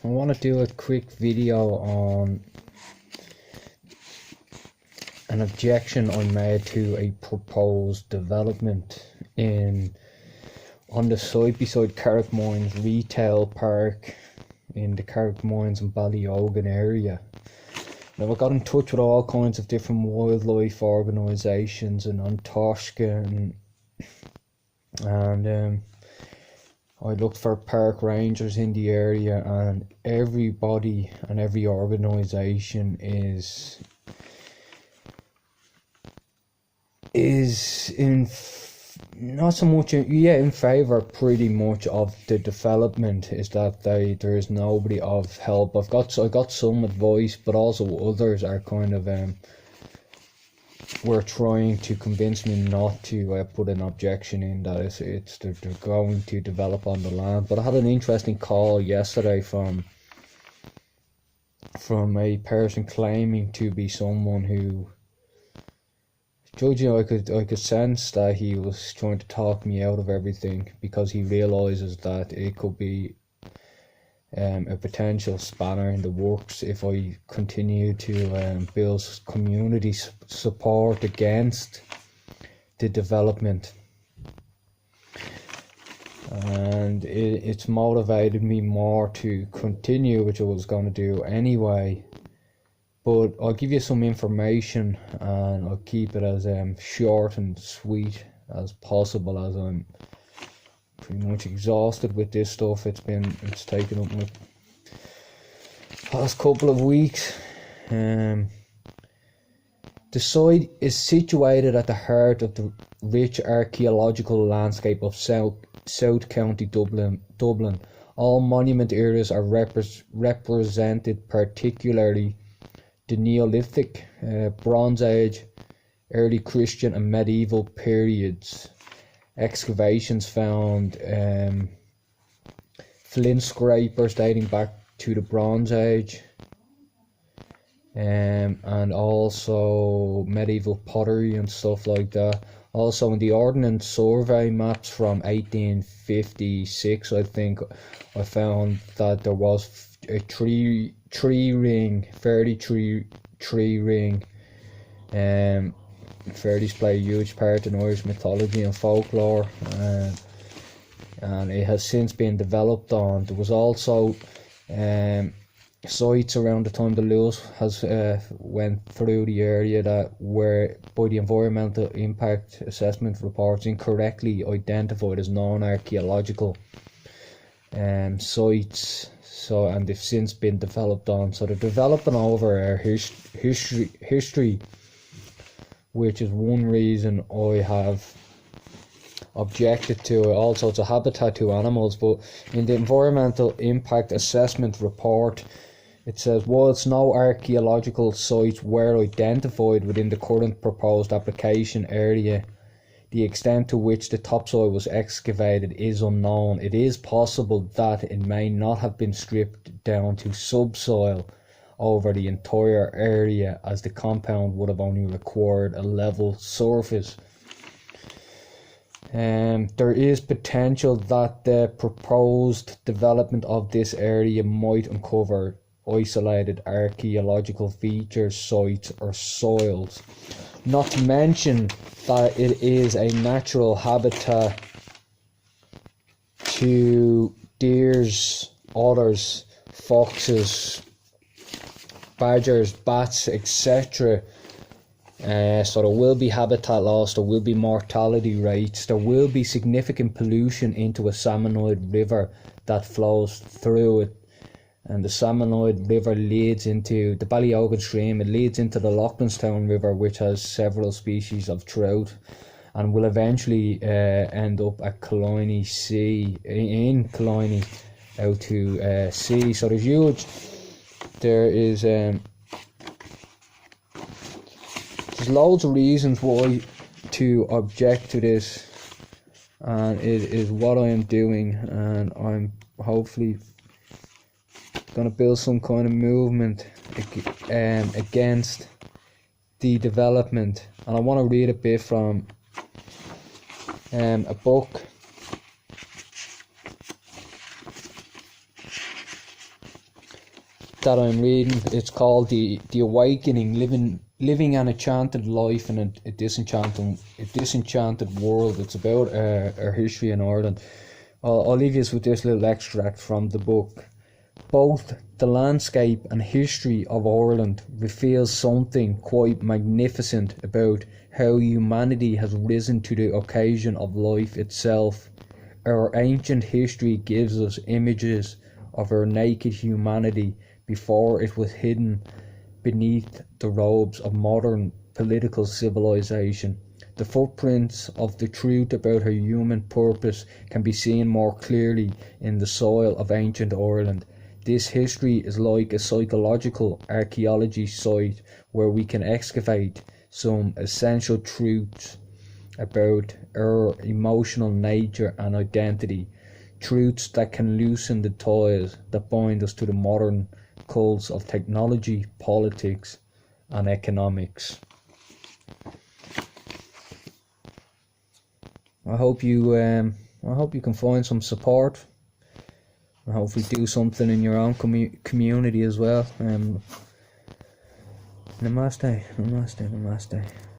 I want to do a quick video on an objection I made to a proposed development on the site beside Carrickmines retail park in the Carrickmines and Ballyogan area. Now, I got in touch with all kinds of different wildlife organisations in Antoshka and I looked for park rangers in the area, and everybody and every organisation is not so much in favour pretty much of the development. Is that there is nobody of help. I got some advice, but also others are kind of were trying to convince me not to put an objection in, that they're going to develop on the land. But I had an interesting call yesterday from a person claiming to be someone who, judging, I could sense that he was trying to talk me out of everything, because he realises that it could be a potential spanner in the works if I continue to build community support against the development. And it's motivated me more to continue, which I was going to do anyway. But I'll give you some information, and I'll keep it as short and sweet as possible, as I'm pretty much exhausted with this stuff. It's taken up my past couple of weeks. The site is situated at the heart of the rich archaeological landscape of South County Dublin. All monument areas are represented, particularly the Neolithic, Bronze Age, early Christian and medieval periods. Excavations found flint scrapers dating back to the Bronze Age, and also medieval pottery and stuff like that. Also, in the Ordnance Survey maps from 1856, I think, I found that there was a tree ring. Fairies play a huge part in Irish mythology and folklore, and it has since been developed on. There was also sites around the time the Lewis has went through the area that were, by the environmental impact assessment reports, incorrectly identified as non-archaeological sites. So, and they've since been developed on. So they're developing over our history, which is one reason I have objected to it. Also, it's a habitat to animals. But in the environmental impact assessment report, it says, whilst no archaeological sites were identified within the current proposed application area, the extent to which the topsoil was excavated is unknown. It is possible that it may not have been stripped down to subsoil over the entire area, as the compound would have only required a level surface. There is potential that the proposed development of this area might uncover isolated archaeological features, sites or soils. Not to mention that it is a natural habitat to deers, otters, foxes, badgers, bats, etc. So there will be habitat loss, there will be mortality rates, there will be significant pollution into a salmonoid river that flows through it. And the Salmonoid River leads into the Ballyogan stream. It leads into the Loughlinstown River, which has several species of trout, and will eventually end up at Killiney Sea, in Killiney, out to sea. So there's loads of reasons why to object to this, and it is what I am doing, and I'm hopefully going to build some kind of movement against the development. And I want to read a bit from a book that I'm reading. It's called the Awakening: Living an Enchanted Life in a disenchanted world. It's about our history in Ireland. I'll leave you with this little extract from the book. Both the landscape and history of Ireland reveals something quite magnificent about how humanity has risen to the occasion of life itself. Our ancient history gives us images of our naked humanity before it was hidden beneath the robes of modern political civilization. The footprints of the truth about her human purpose can be seen more clearly in the soil of ancient Ireland. This history is like a psychological archaeology site where we can excavate some essential truths about our emotional nature and identity, truths that can loosen the ties that bind us to the modern cults of technology, politics, and economics. I hope you can find some support and hopefully do something in your own community as well. Namaste, namaste, namaste.